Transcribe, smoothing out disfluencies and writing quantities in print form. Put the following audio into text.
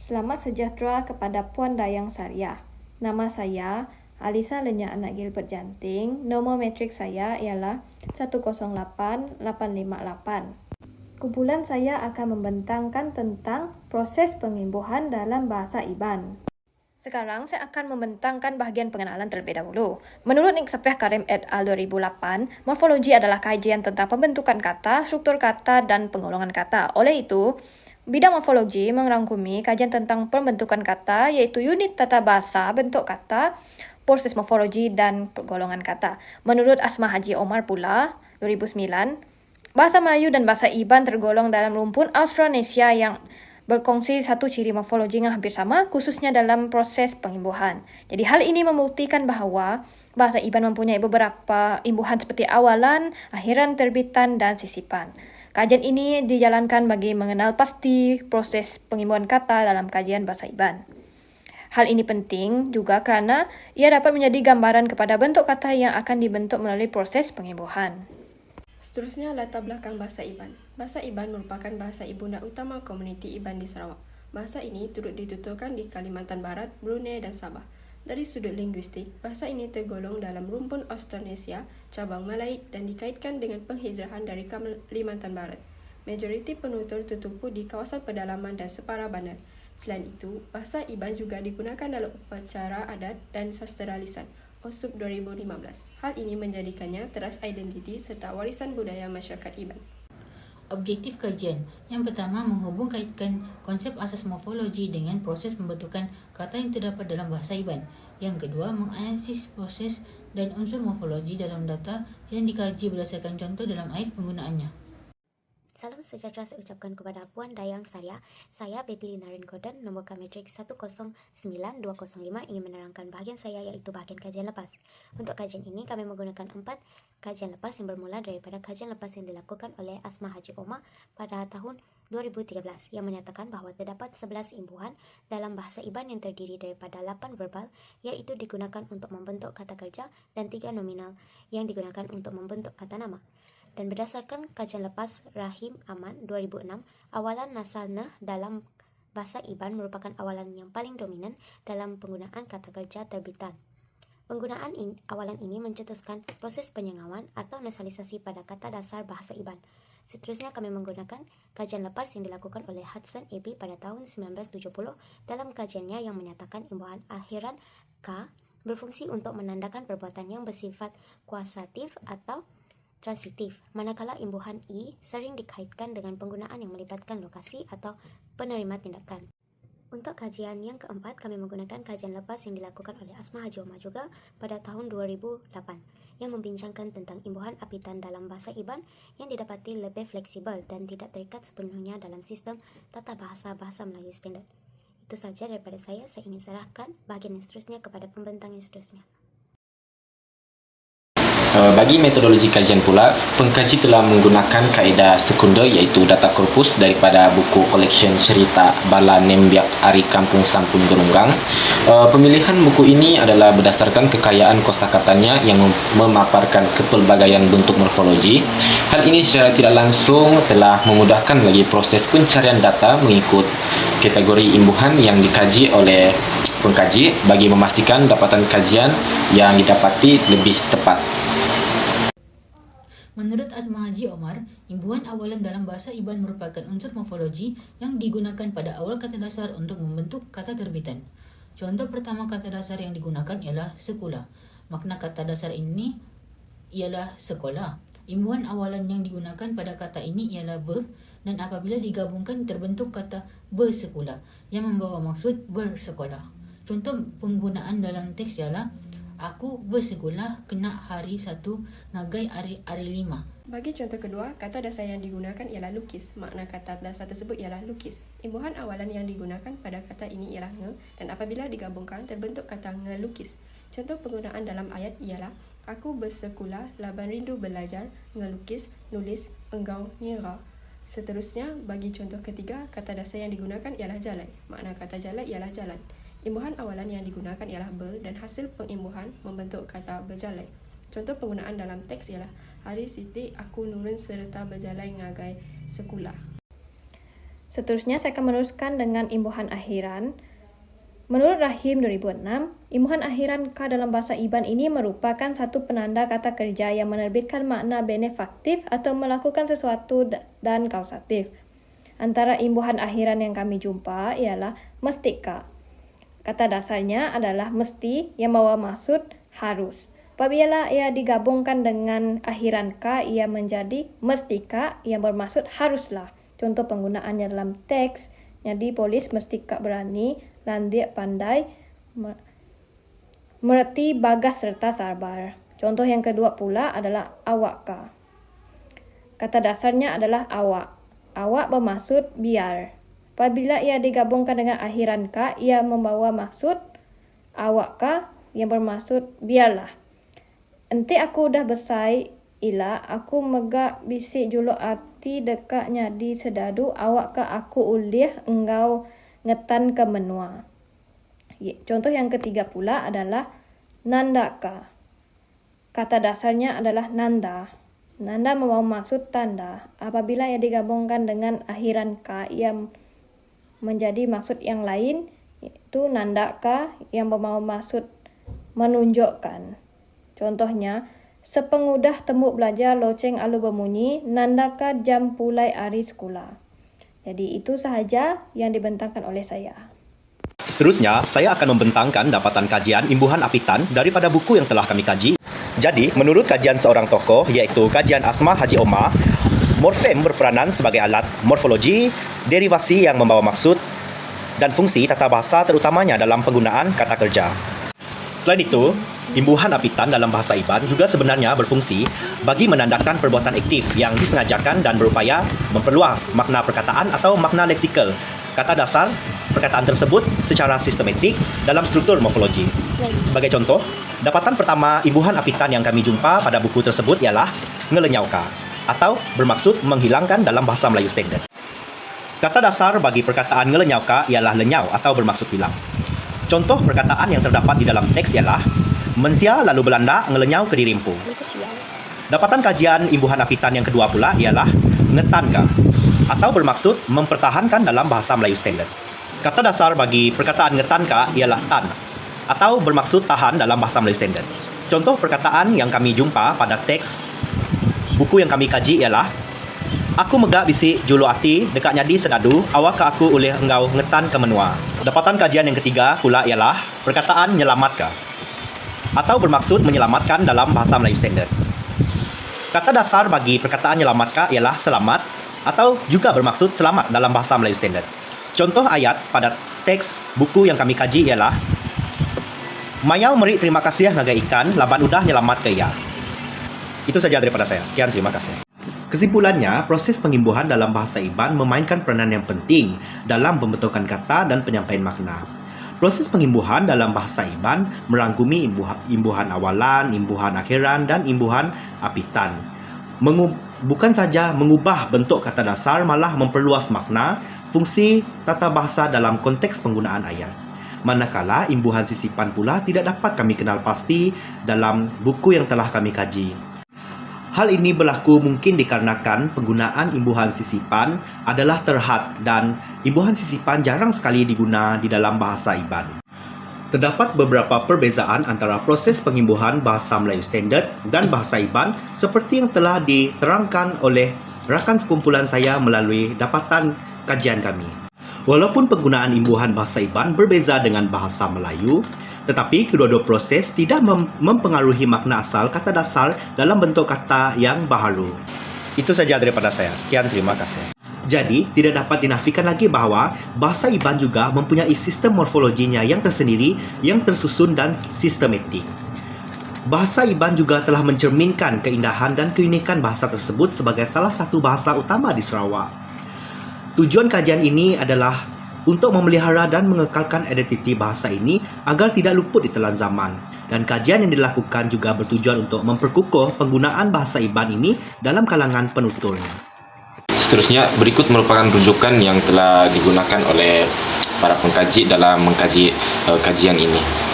Selamat sejahtera kepada Puan Dayang Sariah. Nama saya Alisa Lenya Anak Gilbert Janting. Nombor metrik saya ialah 108858. Kumpulan saya akan membentangkan tentang proses pengimbuhan dalam bahasa Iban. Sekarang saya akan membentangkan bahagian pengenalan terlebih dahulu. Menurut Nik Sapiah Karim et al. 2008, morfologi adalah kajian tentang pembentukan kata, struktur kata, dan penggolongan kata. Oleh itu, bidang morfologi merangkumi kajian tentang pembentukan kata, iaitu unit tata bahasa, bentuk kata, proses morfologi, dan golongan kata. Menurut Asma Haji Omar pula, 2009, bahasa Melayu dan bahasa Iban tergolong dalam rumpun Austronesia yang berkongsi satu ciri morfologi yang hampir sama, khususnya dalam proses pengimbuhan. Jadi hal ini membuktikan bahawa bahasa Iban mempunyai beberapa imbuhan seperti awalan, akhiran, terbitan, dan sisipan. Kajian ini dijalankan bagi mengenal pasti proses pengimbuhan kata dalam kajian bahasa Iban. Hal ini penting juga kerana ia dapat menjadi gambaran kepada bentuk kata yang akan dibentuk melalui proses pengimbuhan. Seterusnya, latar belakang bahasa Iban. Bahasa Iban merupakan bahasa ibunda utama komuniti Iban di Sarawak. Bahasa ini turut dituturkan di Kalimantan Barat, Brunei dan Sabah. Dari sudut linguistik, bahasa ini tergolong dalam rumpun Austronesia, cabang Malay dan dikaitkan dengan penghijrahan dari Kalimantan Barat. Majoriti penutur tertumpu di kawasan pedalaman dan separa bandar. Selain itu, bahasa Iban juga digunakan dalam upacara adat dan sastera lisan. OSUP 2015. Hal ini menjadikannya teras identiti serta warisan budaya masyarakat Iban. Objektif kajian. Yang pertama, menghubungkaitkan konsep asas morfologi dengan proses pembentukan kata yang terdapat dalam bahasa Iban. Yang kedua, menganalisis proses dan unsur morfologi dalam data yang dikaji berdasarkan contoh dalam ayat penggunaannya. Salam sejahtera saya ucapkan kepada Puan Dayang Sariah. Saya Betty Narin Gordon, nombor metrik 109205, ingin menerangkan bahagian saya iaitu bahagian kajian lepas. Untuk kajian ini kami menggunakan 4 kajian lepas yang bermula daripada kajian lepas yang dilakukan oleh Asma Haji Omar pada tahun 2013 yang menyatakan bahawa terdapat 11 imbuhan dalam bahasa Iban yang terdiri daripada 8 verbal iaitu digunakan untuk membentuk kata kerja dan 3 nominal yang digunakan untuk membentuk kata nama. Dan berdasarkan kajian lepas Rahim Aman 2006, awalan nasal nah dalam bahasa Iban merupakan awalan yang paling dominan dalam penggunaan kata kerja terbitan. Penggunaan awalan ini mencetuskan proses penyengawan atau nasalisasi pada kata dasar bahasa Iban. Seterusnya kami menggunakan kajian lepas yang dilakukan oleh Hudson AB pada tahun 1970 dalam kajiannya yang menyatakan imbuhan akhiran K berfungsi untuk menandakan perbuatan yang bersifat kuasatif atau transitif, manakala imbuhan I sering dikaitkan dengan penggunaan yang melibatkan lokasi atau penerima tindakan. Untuk kajian yang keempat, kami menggunakan kajian lepas yang dilakukan oleh Asma Haji Omar juga pada tahun 2008 yang membincangkan tentang imbuhan apitan dalam bahasa Iban yang didapati lebih fleksibel dan tidak terikat sepenuhnya dalam sistem tata bahasa Melayu standard. Itu saja daripada saya ingin serahkan bahagian yang seterusnya kepada pembentang yang seterusnya. Bagi metodologi kajian pula, pengkaji telah menggunakan kaedah sekunder iaitu data korpus daripada buku collection cerita Bala Nembiak Ari Kampung Sampun Gerunggang. Pemilihan buku ini adalah berdasarkan kekayaan kosakatanya yang memaparkan kepelbagaian bentuk morfologi. Hal ini secara tidak langsung telah memudahkan lagi proses pencarian data mengikut kategori imbuhan yang dikaji oleh pengkaji bagi memastikan dapatan kajian yang didapati lebih tepat. Menurut Asma Haji Omar, imbuhan awalan dalam bahasa Iban merupakan unsur morfologi yang digunakan pada awal kata dasar untuk membentuk kata terbitan. Contoh pertama kata dasar yang digunakan ialah sekolah. Makna kata dasar ini ialah sekolah. Imbuhan awalan yang digunakan pada kata ini ialah ber, dan apabila digabungkan terbentuk kata bersekolah yang membawa maksud bersekolah. Contoh penggunaan dalam teks ialah aku bersekolah kena hari 1 ngagai hari 5. Bagi contoh kedua, kata dasar yang digunakan ialah lukis. Makna kata dasar tersebut ialah lukis. Imbuhan awalan yang digunakan pada kata ini ialah nge, dan apabila digabungkan terbentuk kata ngelukis. Contoh penggunaan dalam ayat ialah aku bersekolah, laban rindu belajar, ngelukis, nulis, engkau, nyerah. Seterusnya, bagi contoh ketiga, kata dasar yang digunakan ialah jalai. Makna kata jalai ialah jalan. Imbuhan awalan yang digunakan ialah ber dan hasil pengimbuhan membentuk kata berjalai. Contoh penggunaan dalam teks ialah hari Siti aku nurun serta berjalai ngagai sekolah. Seterusnya saya akan meneruskan dengan imbuhan akhiran. Menurut Rahim 2006, imbuhan akhiran K dalam bahasa Iban ini merupakan satu penanda kata kerja yang menerbitkan makna benefaktif atau melakukan sesuatu dan kausatif. Antara imbuhan akhiran yang kami jumpa ialah mestika. Kata dasarnya adalah mesti yang membawa maksud harus. Apabila ia digabungkan dengan akhiran K, ia menjadi mestika yang bermaksud haruslah. Contoh penggunaannya dalam teks, jadi polis mestika berani, landia pandai, mereti bagas serta sabar. Contoh yang kedua pula adalah awakka. Kata dasarnya adalah awak. Awak bermaksud biar. Apabila ia digabungkan dengan akhiran K, ia membawa maksud awakka yang bermaksud biarlah. Enti aku dah besai, ila aku megak bisik juluk hati dekat nyadi sedadu, awak ke aku ulih engkau ngetan ke menua. Contoh yang ketiga pula adalah nandaka. Kata dasarnya adalah nanda. Nanda membawa maksud tanda. Apabila ia digabungkan dengan akhiran K, ia menjadi maksud yang lain, yaitu nandaka yang membawa maksud menunjukkan. Contohnya, sepengudah temu belajar loceng alu berbunyi, nandaka jam pulai hari sekolah. Jadi itu sahaja yang dibentangkan oleh saya. Seterusnya, saya akan membentangkan dapatan kajian imbuhan apitan daripada buku yang telah kami kaji. Jadi, menurut kajian seorang tokoh, iaitu kajian Asma Haji Omar, morfem berperanan sebagai alat morfologi, derivasi yang membawa maksud, dan fungsi tata bahasa terutamanya dalam penggunaan kata kerja. Selain itu, imbuhan apitan dalam bahasa Iban juga sebenarnya berfungsi bagi menandakan perbuatan aktif yang disengajakan dan berupaya memperluas makna perkataan atau makna leksikal kata dasar perkataan tersebut secara sistematik dalam struktur morfologi. Sebagai contoh, dapatan pertama imbuhan apitan yang kami jumpa pada buku tersebut ialah ngelenyauka atau bermaksud menghilangkan dalam bahasa Melayu standard. Kata dasar bagi perkataan ngelenyauka ialah lenyau atau bermaksud hilang. Contoh perkataan yang terdapat di dalam teks ialah mensia lalu Belanda ngelenyau ke dirimpu. Dapatan kajian imbuhan apitan yang kedua pula ialah ngetanka atau bermaksud mempertahankan dalam bahasa Melayu standard. Kata dasar bagi perkataan ngetanka ialah tan atau bermaksud tahan dalam bahasa Melayu standard. Contoh perkataan yang kami jumpa pada teks buku yang kami kaji ialah aku megak bisik julu hati dekat nyadi sedadu, awak ke aku oleh engkau ngetan ke menua. Dapatan kajian yang ketiga pula ialah perkataan nyelamatka atau bermaksud menyelamatkan dalam bahasa Melayu standard. Kata dasar bagi perkataan nyelamatka ialah selamat atau juga bermaksud selamat dalam bahasa Melayu standard. Contoh ayat pada teks buku yang kami kaji ialah mayau meri terima kasih naga ikan, laban udah nyelamat ke ia. Itu saja daripada saya. Sekian, terima kasih. Kesimpulannya, proses pengimbuhan dalam bahasa Iban memainkan peranan yang penting dalam pembentukan kata dan penyampaian makna. Proses pengimbuhan dalam bahasa Iban merangkumi imbuhan awalan, imbuhan akhiran, dan imbuhan apitan. Bukan saja mengubah bentuk kata dasar, malah memperluas makna, fungsi tata bahasa dalam konteks penggunaan ayat. Manakala imbuhan sisipan pula tidak dapat kami kenal pasti dalam buku yang telah kami kaji. Hal ini berlaku mungkin dikarenakan penggunaan imbuhan sisipan adalah terhad dan imbuhan sisipan jarang sekali diguna di dalam bahasa Iban. Terdapat beberapa perbezaan antara proses pengimbuhan bahasa Melayu standard dan bahasa Iban seperti yang telah diterangkan oleh rakan sekumpulan saya melalui dapatan kajian kami. Walaupun penggunaan imbuhan bahasa Iban berbeza dengan bahasa Melayu, tetapi kedua-dua proses tidak mempengaruhi makna asal kata dasar dalam bentuk kata yang baharu. Itu saja daripada saya. Sekian, terima kasih. Jadi, tidak dapat dinafikan lagi bahawa bahasa Iban juga mempunyai sistem morfologinya yang tersendiri, yang tersusun dan sistematik. Bahasa Iban juga telah mencerminkan keindahan dan keunikan bahasa tersebut sebagai salah satu bahasa utama di Sarawak. Tujuan kajian ini adalah untuk memelihara dan mengekalkan identiti bahasa ini agar tidak luput di telan zaman. Dan kajian yang dilakukan juga bertujuan untuk memperkukuh penggunaan bahasa Iban ini dalam kalangan penuturnya. Seterusnya, berikut merupakan rujukan yang telah digunakan oleh para pengkaji dalam mengkaji kajian ini.